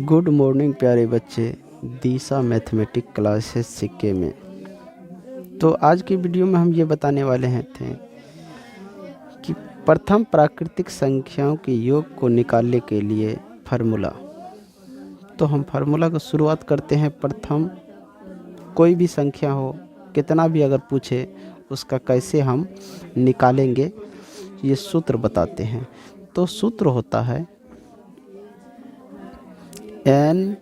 Good morning प्यारे बच्चे, दिशा mathematic classes सिक्के में। तो आज की वीडियो में हम ये बताने वाले हैं कि प्रथम प्राकृतिक संख्याओं के योग को निकालने के लिए फार्मूला। तो हम फार्मूला को शुरुआत करते हैं। प्रथम कोई भी संख्या हो, कितना भी अगर पूछे, उसका कैसे हम निकालेंगे ये सूत्र बताते हैं। तो सूत्र होता है n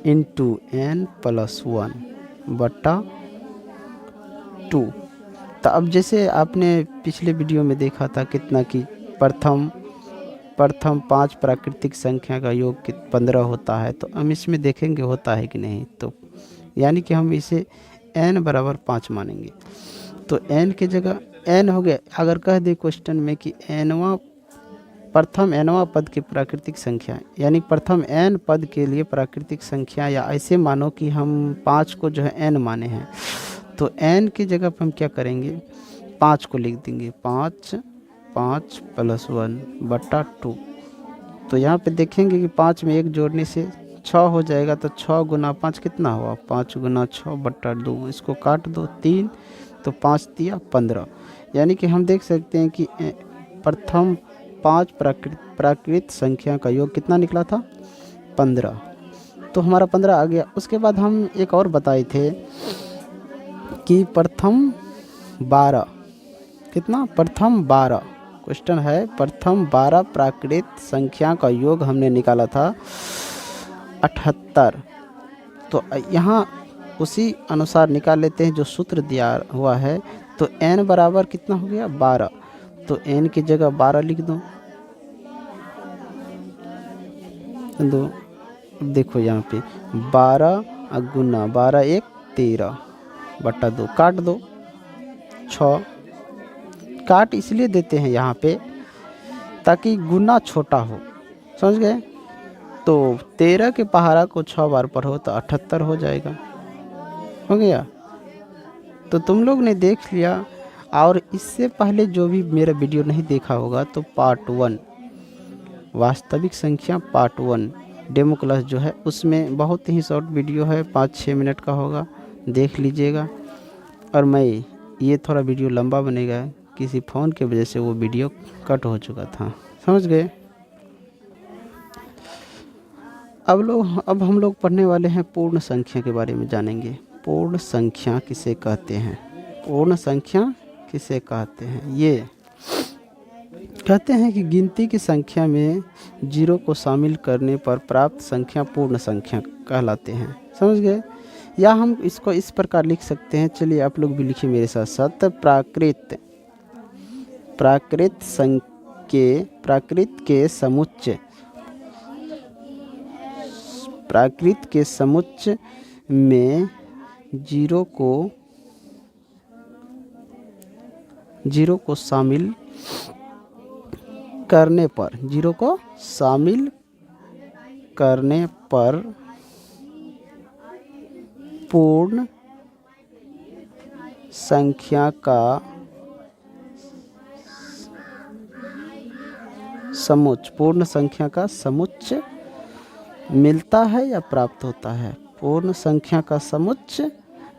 इंटू n प्लस 1 बटा 2। तो अब जैसे आपने पिछले वीडियो में देखा था कितना कि प्रथम 5 प्राकृतिक संख्या का योग 15 होता है। तो हम इसमें देखेंगे होता है कि नहीं। तो यानी कि हम इसे n बराबर 5 मानेंगे। तो n की जगह n हो गया। अगर कह दे क्वेश्चन में कि प्रथम nवां पद की प्राकृतिक संख्या, यानी प्रथम n पद के लिए प्राकृतिक संख्या, या ऐसे मानो कि हम 5 को जो है n माने हैं, तो n की जगह पर हम क्या करेंगे, 5 को लिख देंगे। 5 प्लस 1 बटा 2। तो यहाँ पे देखेंगे कि 5 में 1 जोड़ने से 6 हो जाएगा। तो 6 गुना 5 कितना हुआ, 5 गुना 6 बटा 2। इसको काट दो 3, तो 5 तिया 15। यानी कि हम देख सकते हैं कि प्रथम 5 प्राकृत संख्या का योग कितना निकला था, 15। तो हमारा 15 आ गया। उसके बाद हम एक और बताए थे कि प्रथम 12 कितना, प्रथम 12 क्वेश्चन है, प्रथम 12 प्राकृत संख्या का योग हमने निकाला था 78। तो यहाँ उसी अनुसार निकाल लेते हैं जो सूत्र दिया हुआ है। तो n बराबर कितना हो गया, 12। तो n की जगह 12 लिख दो। देखो यहाँ पे 12 गुना 12 1 13 बटा 2, काट दो 6। काट इसलिए देते हैं यहाँ पे ताकि गुना छोटा हो, समझ गए। तो 13 के पहाड़ा को 6 बार पढ़ो तो 78 हो जाएगा, हो गया। तो तुम लोग ने देख लिया। और इससे पहले जो भी मेरा वीडियो नहीं देखा होगा तो पार्ट 1 वास्तविक संख्या पार्ट 1 डेमो क्लास जो है, उसमें बहुत ही शॉर्ट वीडियो है, 5-6 मिनट का होगा, देख लीजिएगा। और मैं ये थोड़ा वीडियो लंबा बनेगा, किसी फ़ोन की वजह से वो वीडियो कट हो चुका था, समझ गए। अब हम लोग पढ़ने वाले हैं पूर्ण संख्या के बारे में जानेंगे। पूर्ण संख्या किसे कहते हैं, पूर्ण संख्या किसे कहते हैं। ये कहते हैं कि गिनती की संख्या में 0 को शामिल करने पर प्राप्त संख्या पूर्ण संख्या कहलाते हैं, समझ गए। या हम इसको इस प्रकार लिख सकते हैं, चलिए आप लोग भी लिखिए मेरे साथ साथ। प्राकृत के समुच्चय में 0 को शामिल करने पर, 0 को शामिल करने पर पूर्ण संख्या का समुच्चय मिलता है या प्राप्त होता है। पूर्ण संख्या का समुच्चय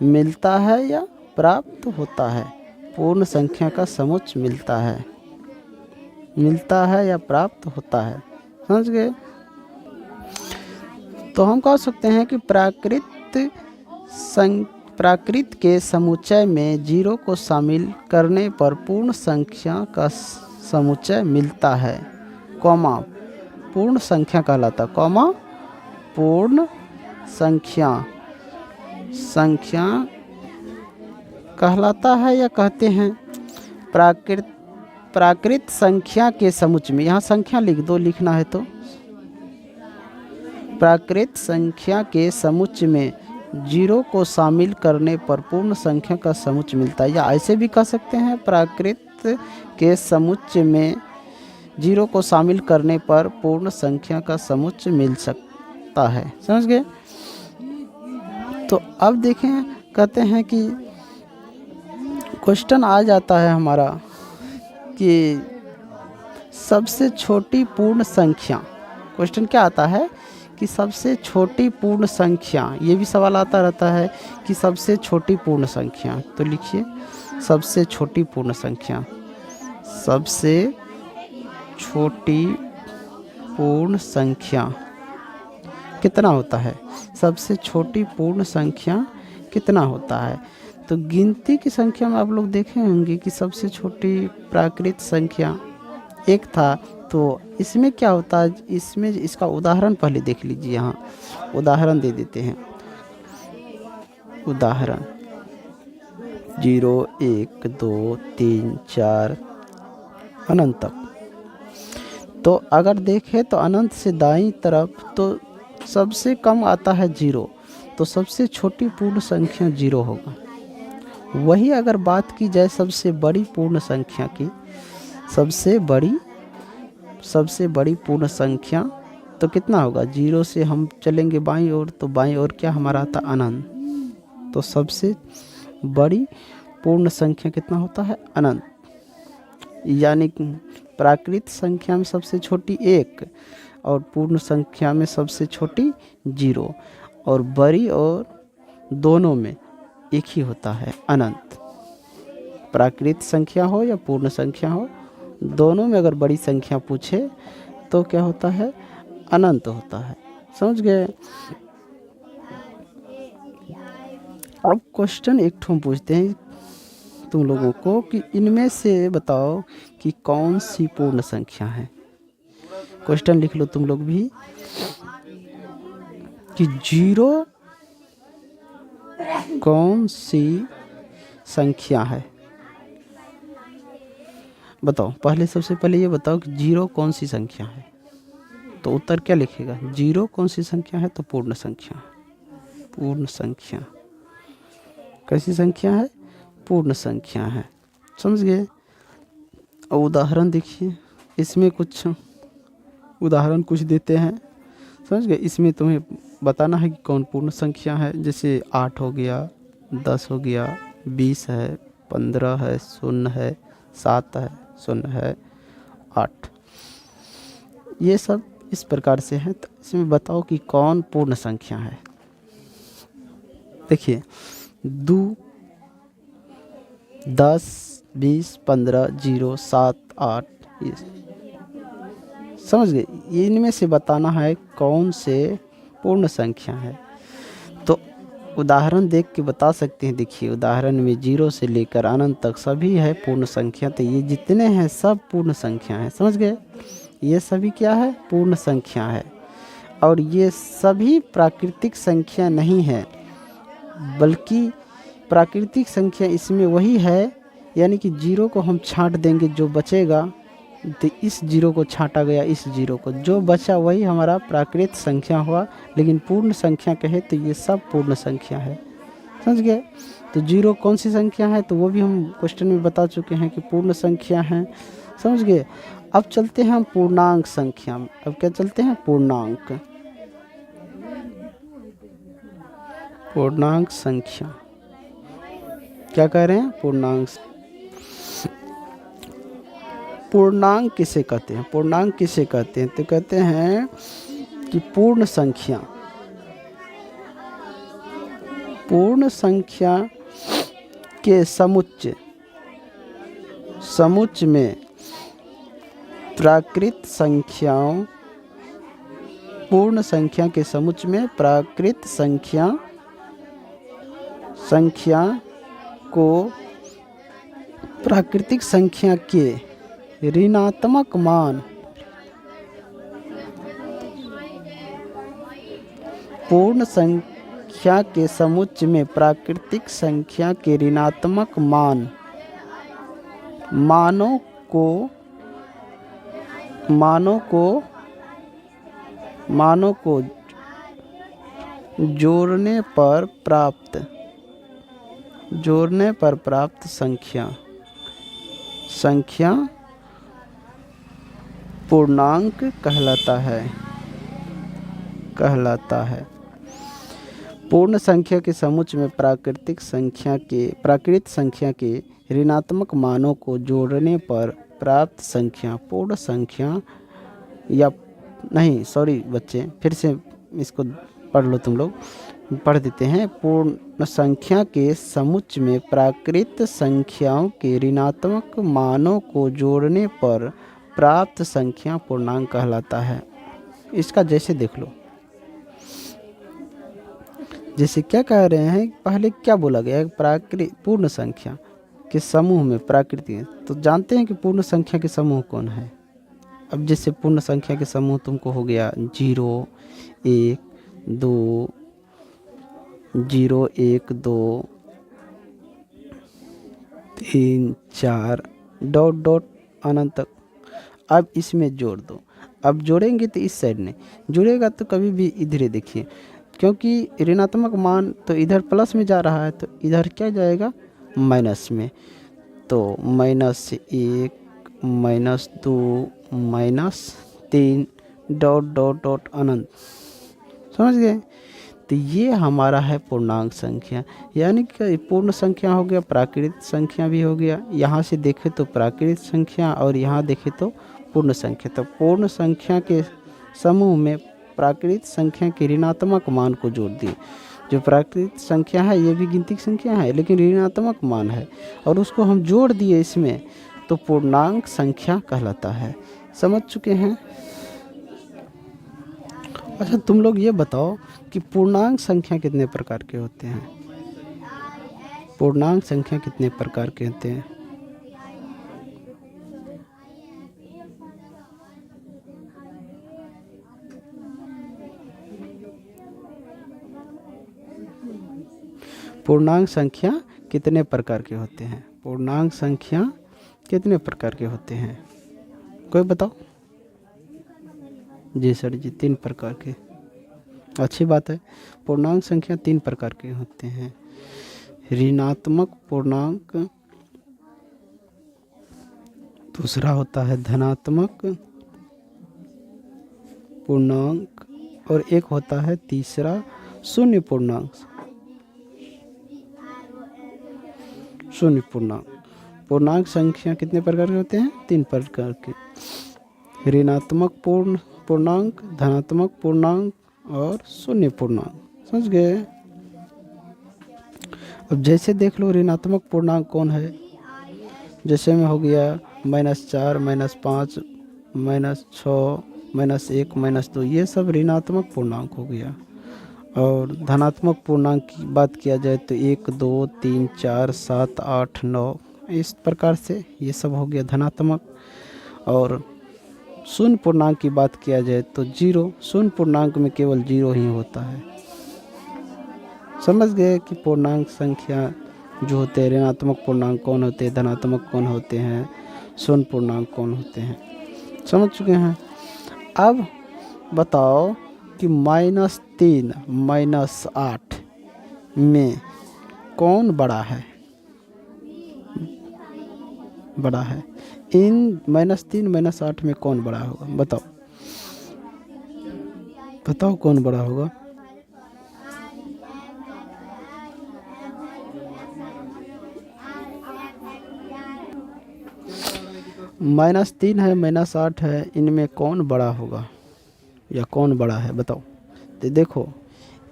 मिलता है या प्राप्त होता है। पूर्ण संख्या का समुच्चय मिलता है या प्राप्त होता है, समझ गए। तो हम कह सकते हैं कि प्राकृत के समुच्चय में 0 को शामिल करने पर पूर्ण संख्या का समुच्चय मिलता है, कॉमा पूर्ण संख्या कहलाता, कॉमा पूर्ण संख्या कहलाता है। या कहते हैं प्राकृत संख्या के समुच्चय में, यहाँ संख्या लिख दो, लिखना है तो। प्राकृत संख्या के समुच्चय में 0 को शामिल करने पर पूर्ण संख्या का समुच्चय मिलता है। या ऐसे भी कह सकते हैं, प्राकृत के समुच्चय में 0 को शामिल करने पर पूर्ण संख्या का समुच्चय मिल सकता है, समझ गए। तो अब देखें, कहते हैं कि क्वेश्चन आ जाता है हमारा कि सबसे छोटी पूर्ण संख्या। क्वेश्चन क्या आता है कि सबसे छोटी पूर्ण संख्या, ये भी सवाल आता रहता है कि सबसे छोटी पूर्ण संख्या। तो लिखिए सबसे छोटी पूर्ण संख्या। सबसे छोटी पूर्ण संख्या कितना होता है? सबसे छोटी पूर्ण संख्या कितना होता है? तो गिनती की संख्या में आप लोग देखे होंगे कि सबसे छोटी प्राकृत संख्या एक था। तो इसमें क्या होता है, इसमें इसका उदाहरण पहले देख लीजिए। यहाँ उदाहरण दे देते हैं। उदाहरण 0 1 2 3 4 अनंत तक। तो अगर देखें तो अनंत से दाईं तरफ तो सबसे कम आता है 0, तो सबसे छोटी पूर्ण संख्या 0 होगा। वही अगर बात की जाए सबसे बड़ी पूर्ण संख्या की, सबसे बड़ी पूर्ण संख्या तो कितना होगा? 0 से हम चलेंगे बाईं ओर, तो बाईं ओर क्या हमारा आता? अनंत। तो सबसे बड़ी पूर्ण संख्या कितना होता है? अनंत। यानी कि प्राकृत संख्या में सबसे छोटी 1 और पूर्ण संख्या में सबसे छोटी 0, और बड़ी और दोनों में एक ही होता है अनंत। प्राकृत संख्या हो या पूर्ण संख्या हो, दोनों में अगर बड़ी संख्या पूछे तो क्या होता है? अनंत होता है। समझ गए? अब क्वेश्चन एक ठो पूछते हैं तुम लोगों को कि इनमें से बताओ कि कौन सी पूर्ण संख्या है। क्वेश्चन लिख लो तुम लोग भी कि 0 कौन सी संख्या है। बताओ, पहले सबसे पहले ये बताओ कि 0 कौन सी संख्या है। तो उत्तर क्या लिखेगा? 0 कौन सी संख्या है? तो पूर्ण संख्या। पूर्ण संख्या कैसी संख्या है? पूर्ण संख्या है। समझ गए? और उदाहरण देखिए, इसमें कुछ उदाहरण कुछ देते हैं। समझ गए? इसमें तुम्हें बताना है कि कौन पूर्ण संख्या है। जैसे 8 हो गया, 10 हो गया, 20 है, 15 है, 0 है, 7 है, 0 है, 8। ये सब इस प्रकार से हैं। तो इसमें बताओ कि कौन पूर्ण संख्या है। देखिए 2 10 20 15 0 7 8, ये समझ गए? ये इनमें से बताना है कौन से पूर्ण संख्या है। तो उदाहरण देख के बता सकते हैं। देखिए उदाहरण में 0 से लेकर अनंत तक सभी है पूर्ण संख्या। तो ये जितने हैं सब पूर्ण संख्या है। समझ गए? ये सभी क्या है? पूर्ण संख्या है। और ये सभी प्राकृतिक संख्या नहीं है, बल्कि प्राकृतिक संख्या इसमें वही है, यानी कि 0 को हम छांट देंगे, जो बचेगा तो इस 0 को छांटा गया, इस 0 को, जो बचा वही हमारा प्राकृत संख्या हुआ। लेकिन पूर्ण संख्या कहे तो ये सब पूर्ण संख्या है। समझ गए? तो 0 कौन सी संख्या है? तो वो भी हम क्वेश्चन में बता चुके हैं कि पूर्ण संख्या है। समझ गए? अब चलते हैं हम पूर्णांक संख्या में। अब क्या चलते हैं? पूर्णांक। पूर्णांक संख्या क्या कह रहे हैं? पूर्णांक। पूर्णांक किसे कहते हैं? पूर्णांक किसे कहते हैं? तो कहते हैं कि पूर्ण संख्या, पूर्ण संख्या के समुच्चय में प्राकृत संख्याओं, पूर्ण संख्या के समुच्चय में प्राकृत संख्या को प्राकृतिक संख्या के ऋणात्मक मान, पूर्ण संख्या के समुच्चय में प्राकृतिक संख्या के ऋणात्मक मानों को जोड़ने पर प्राप्त संख्या पूर्णांक कहलाता है। पूर्ण संख्या के समुच्चय में प्राकृत संख्या के ऋणात्मक मानों को जोड़ने पर प्राप्त संख्या पूर्ण संख्या या नहीं, सॉरी बच्चे, फिर से इसको पढ़ लो तुम लोग, पढ़ देते हैं। पूर्ण संख्या के समुच्चय में प्राकृत संख्याओं के ऋणात्मक मानों को जोड़ने पर प्राप्त संख्या पूर्णांक कहलाता है। इसका जैसे देख लो, जैसे क्या कह रहे हैं, पहले क्या बोला गया है, प्राकृत पूर्ण संख्या के समूह में प्राकृतिक, तो जानते हैं कि पूर्ण संख्या के समूह कौन है। अब जैसे पूर्ण संख्या के समूह तुमको हो गया 0 1 2, 0 1 2 3 4 डॉट डॉट अनंत तक। अब इसमें जोड़ दो। अब जोड़ेंगे तो इस साइड नहीं जुड़ेगा, तो कभी भी इधर ही देखिए, क्योंकि ऋणात्मक मान तो इधर प्लस में जा रहा है, तो इधर क्या जाएगा, माइनस में। तो -1 -2 -3 डॉट डॉट डॉट अनंत, समझ गए। तो ये हमारा है पूर्णांक संख्या, यानी कि पूर्ण संख्या हो गया, प्राकृत संख्या भी हो गया। यहाँ से देखें तो प्राकृत संख्या और यहाँ देखें तो पूर्ण संख्या। तो पूर्ण संख्या के समूह में प्राकृत संख्या के ऋणात्मक मान को जोड़ दिए। जो प्राकृत संख्या है ये भी गिनती संख्या है, लेकिन ऋणात्मक मान है, और उसको हम जोड़ दिए इसमें, तो पूर्णांक संख्या कहलाता है। समझ चुके हैं। अच्छा, तुम लोग ये बताओ कि पूर्णांक संख्या कितने प्रकार के होते हैं। पूर्णांक संख्या कितने प्रकार के होते हैं। पूर्णांक संख्या कितने प्रकार के होते हैं। पूर्णांक संख्या कितने प्रकार के होते हैं, कोई बताओ। जी सर जी, 3 प्रकार के। अच्छी बात है। पूर्णांक संख्या 3 प्रकार के होते हैं। ऋणात्मक पूर्णांक, दूसरा होता है धनात्मक पूर्णांक, और एक होता है तीसरा शून्य पूर्णांक। शून्य पूर्णांक। पूर्णांक संख्या कितने प्रकार के होते हैं, 3 प्रकार के। ऋणात्मक पूर्णांक, धनात्मक पूर्णांक और शून्य पूर्णांक। समझ गए। अब जैसे देख लो ऋणात्मक पूर्णांक कौन है। जैसे में हो गया -4 -5 -6 -1 -2, ये सब ऋणात्मक पूर्णांक हो गया। और धनात्मक पूर्णांक की बात किया जाए तो 1 2 3 4 7 8 9, इस प्रकार से ये सब हो गया धनात्मक। और शून्य पूर्णांक की बात किया जाए तो 0, शून्य पूर्णांक में केवल 0 ही होता है। समझ गए कि पूर्णांक संख्या जो होते हैं, ऋणात्मक पूर्णांक कौन होते हैं, धनात्मक कौन होते हैं, शून्य पूर्णांक कौन होते हैं। समझ चुके हैं। अब बताओ कि -3 -8 में कौन बड़ा है। बड़ा है इन -3 -8 में कौन बड़ा होगा, बताओ। बताओ कौन बड़ा होगा। -3 है, -8 है, इनमें कौन बड़ा होगा या कौन बड़ा है, बताओ। तो देखो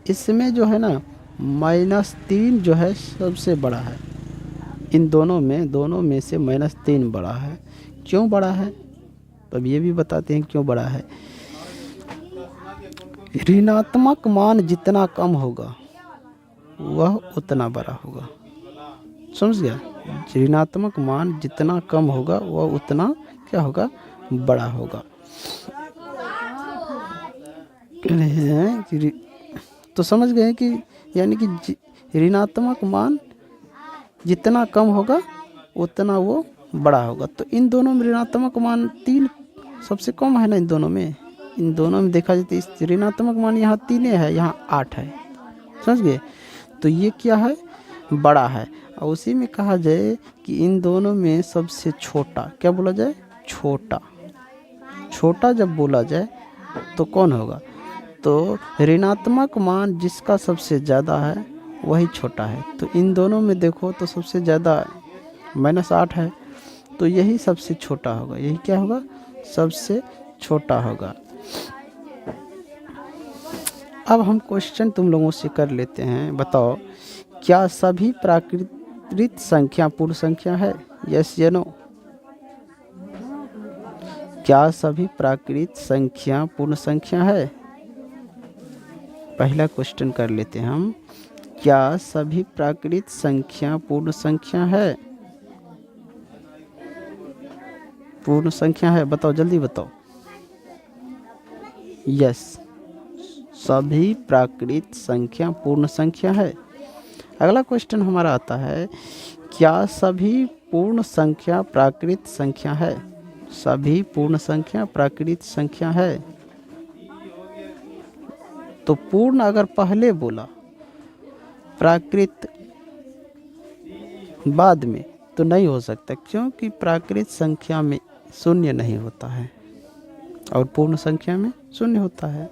इसमें जो है ना, -3 जो है सबसे बड़ा है। इन दोनों में से -3 बड़ा है। क्यों बड़ा है, अब ये भी बताते हैं क्यों बड़ा है। ऋणात्मक मान जितना कम होगा वह उतना बड़ा होगा। समझ गया। ऋणात्मक मान जितना कम होगा वह उतना क्या होगा, बड़ा होगा। तो समझ गए कि यानी कि ऋणात्मक मान जितना कम होगा उतना वो बड़ा होगा। तो इन दोनों में ऋणात्मक मान 3 सबसे कम है ना। इन दोनों में देखा जाए तो इस ऋणात्मक मान यहाँ 3 है, यहाँ 8 है। समझ गए। तो ये क्या है, बड़ा है। और उसी में कहा जाए कि इन दोनों में सबसे छोटा क्या बोला जाए, छोटा जब बोला जाए तो कौन होगा। तो ऋणात्मक मान जिसका सबसे ज़्यादा है वही छोटा है। तो इन दोनों में देखो तो सबसे ज़्यादा -8 है, तो यही सबसे छोटा होगा। यही क्या होगा? सबसे छोटा होगा। अब हम क्वेश्चन तुम लोगों से कर लेते हैं। बताओ, क्या सभी प्राकृत संख्या पूर्ण संख्या है? यस या नो? क्या सभी प्राकृत संख्या पूर्ण संख्या है? पहला क्वेश्चन कर लेते हैं हम। क्या सभी प्राकृत संख्या पूर्ण संख्या है? पूर्ण संख्या है? बताओ, जल्दी बताओ। यस, सभी प्राकृत संख्या पूर्ण संख्या है। अगला क्वेश्चन हमारा आता है, क्या सभी पूर्ण संख्या प्राकृत संख्या है? सभी पूर्ण संख्या प्राकृत संख्या है। तो पूर्ण अगर पहले बोला, प्राकृत बाद में, तो नहीं हो सकता, क्योंकि प्राकृत संख्या में शून्य नहीं होता है और पूर्ण संख्या में शून्य होता है।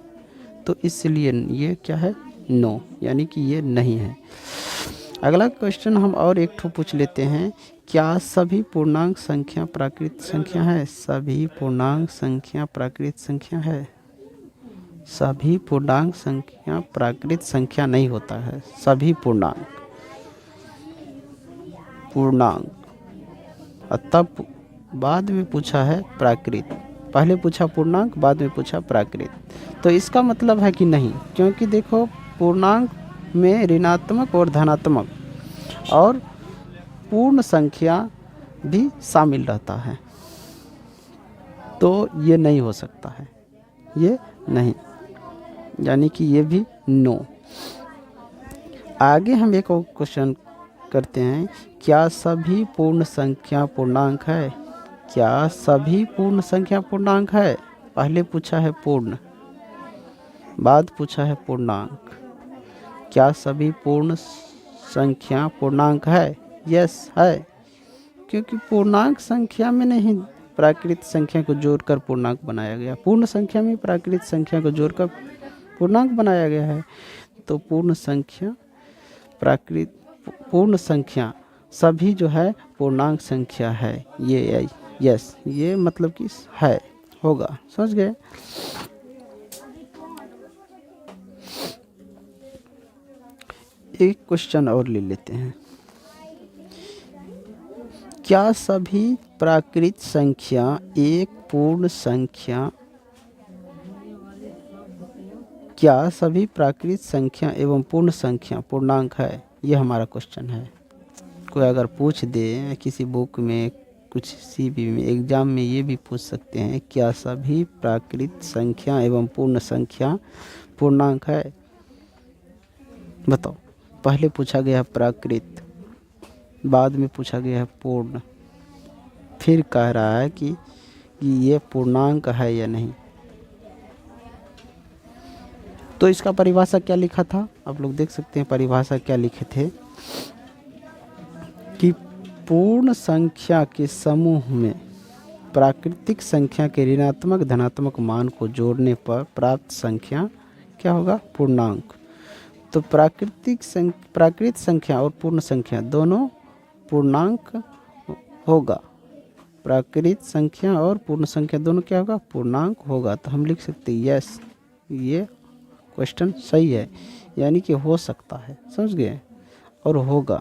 तो इसलिए ये क्या है? नो, यानी कि ये नहीं है। अगला क्वेश्चन हम और एक ठो पूछ लेते हैं। क्या सभी पूर्णांक संख्या प्राकृत संख्या है? सभी पूर्णांक संख्या प्राकृत संख्या है। सभी पूर्णांक संख्या प्राकृत संख्या नहीं होता है। सभी पूर्णांक तब बाद में पूछा है प्राकृत। पहले पूछा पूर्णांक, बाद में पूछा प्राकृत। तो इसका मतलब है कि नहीं, क्योंकि देखो पूर्णांक में ऋणात्मक और धनात्मक और पूर्ण संख्या भी शामिल रहता है। तो ये नहीं हो सकता है, ये नहीं, यानी कि ये भी नो। आगे हम एक और क्वेश्चन करते हैं। क्या सभी पूर्ण संख्या पूर्णांक है? क्या सभी पूर्ण संख्या पूर्णांक है? पहले पूछा है पूर्ण, बाद पूछा है पूर्णांक। क्या सभी पूर्ण संख्या पूर्णांक है? यस है, क्योंकि पूर्णांक संख्या में नहीं प्राकृत संख्या को जोड़कर पूर्णांक बनाया गया। पूर्ण संख्या में प्राकृत संख्या को जोड़कर पूर्णांक बनाया गया है। तो पूर्ण संख्या प्राकृत पूर्ण संख्या सभी जो है पूर्णांक संख्या है। ये यस, ये मतलब कि है, होगा। समझ गए? एक क्वेश्चन और ले लेते हैं। क्या सभी प्राकृत संख्या एक पूर्ण संख्या क्या सभी प्राकृत संख्या एवं पूर्ण संख्या पूर्णांक है? ये हमारा क्वेश्चन है। कोई अगर पूछ दे किसी बुक में, कुछ सी भी में, एग्जाम में ये भी पूछ सकते हैं, क्या सभी प्राकृत संख्या एवं पूर्ण संख्या पूर्णांक है? बताओ। पहले पूछा गया प्राकृत, बाद में पूछा गया है पूर्ण, फिर कह रहा है कि ये पूर्णांक है या नहीं। तो इसका परिभाषा क्या लिखा था? आप लोग देख सकते हैं परिभाषा क्या लिखे थे कि पूर्ण संख्या के समूह में प्राकृतिक संख्या के ऋणात्मक धनात्मक मान को जोड़ने पर प्राप्त संख्या क्या होगा? पूर्णांक। तो प्राकृत संख्या और पूर्ण संख्या दोनों पूर्णांक होगा। प्राकृत संख्या और पूर्ण संख्या दोनों क्या होगा? पूर्णांक होगा। तो हम लिख सकते हैं यस, ये क्वेश्चन सही है, यानी कि हो सकता है। समझ गए? और होगा।